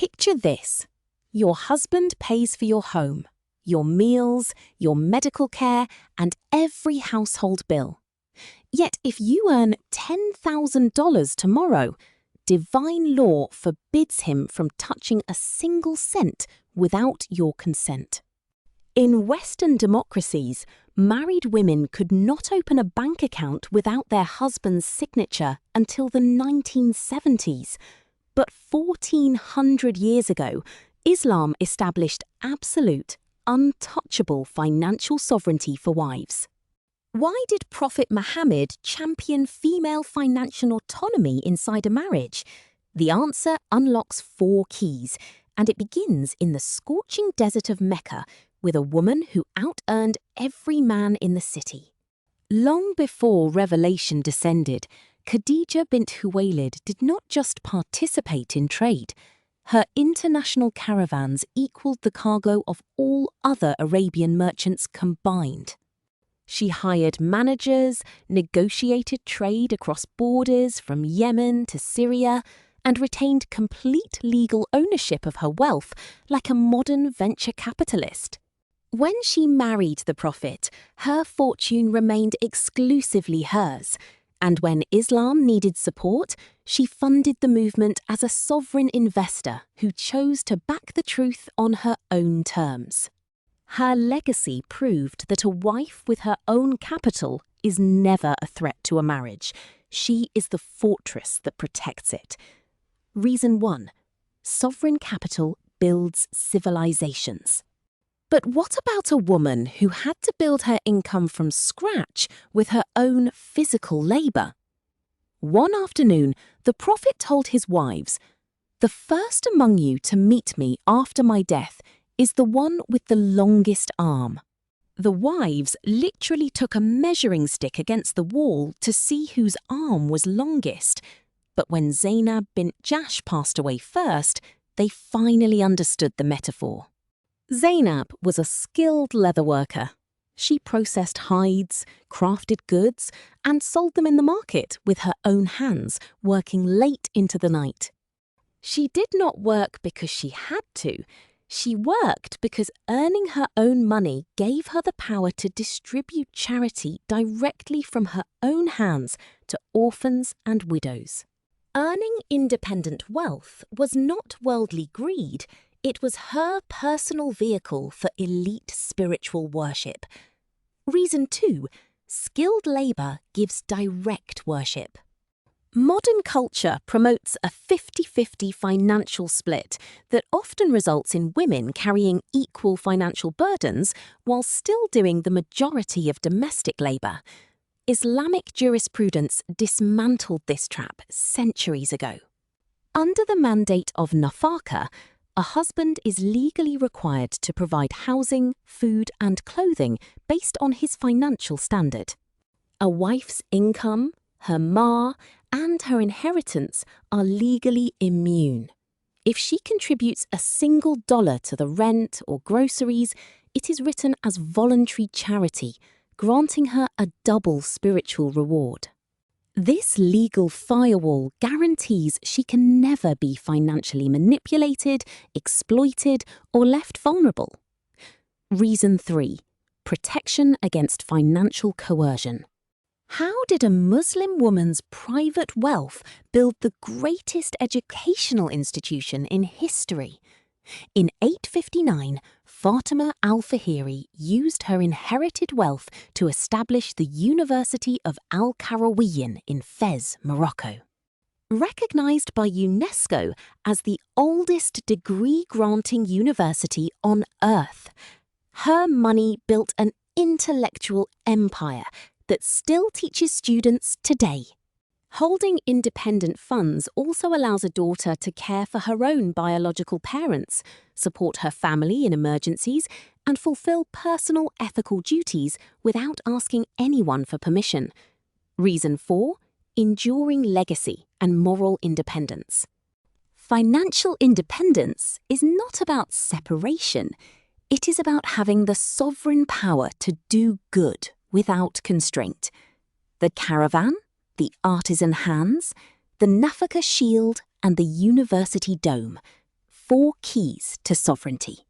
Picture this. Your husband pays for your home, your meals, your medical care, and every household bill. Yet if you earn $10,000 tomorrow, divine law forbids him from touching a single cent without your consent. In Western democracies, married women could not open a bank account without their husband's signature until the 1970s. But 1,400 years ago, Islam established absolute, untouchable financial sovereignty for wives. Why did Prophet Muhammad champion female financial autonomy inside a marriage? The answer unlocks 4 keys, and it begins in the scorching desert of Mecca with a woman who out-earned every man in the city. Long before revelation descended, Khadija bint Khuwaylid did not just participate in trade. Her international caravans equaled the cargo of all other Arabian merchants combined. She hired managers, negotiated trade across borders from Yemen to Syria, and retained complete legal ownership of her wealth like a modern venture capitalist. When she married the Prophet, her fortune remained exclusively hers, and when Islam needed support, she funded the movement as a sovereign investor who chose to back the truth on her own terms. Her legacy proved that a wife with her own capital is never a threat to a marriage. She is the fortress that protects it. Reason 1. Sovereign capital builds civilizations. But what about a woman who had to build her income from scratch with her own physical labor? One afternoon, the Prophet told his wives, "The first among you to meet me after my death is the one with the longest arm." The wives literally took a measuring stick against the wall to see whose arm was longest. But when Zainab bint Jahsh passed away first, they finally understood the metaphor. Zainab was a skilled leatherworker. She processed hides, crafted goods, and sold them in the market with her own hands, working late into the night. She did not work because she had to. She worked because earning her own money gave her the power to distribute charity directly from her own hands to orphans and widows. Earning independent wealth was not worldly greed. It was her personal vehicle for elite spiritual worship. Reason 2. Skilled labor gives direct worship. Modern culture promotes a 50-50 financial split that often results in women carrying equal financial burdens while still doing the majority of domestic labor. Islamic jurisprudence dismantled this trap centuries ago. Under the mandate of nafaka, a husband is legally required to provide housing, food, and clothing based on his financial standard. A wife's income, her mahr, and her inheritance are legally immune. If she contributes a single dollar to the rent or groceries, it is written as voluntary charity, granting her a double spiritual reward. This legal firewall guarantees she can never be financially manipulated, exploited, or left vulnerable. Reason 3. Protection against financial coercion. How did a Muslim woman's private wealth build the greatest educational institution in history? In 859, Fatima al-Fahiri used her inherited wealth to establish the University of Al-Qarawiyyin in Fez, Morocco. Recognized by UNESCO as the oldest degree-granting university on Earth, her money built an intellectual empire that still teaches students today. Holding independent funds also allows a daughter to care for her own biological parents, support her family in emergencies, and fulfill personal ethical duties without asking anyone for permission. Reason 4. Enduring legacy and moral independence. Financial independence is not about separation. It is about having the sovereign power to do good without constraint. The caravan, the artisan hands, the nafaka shield, and the university dome. 4 keys to sovereignty.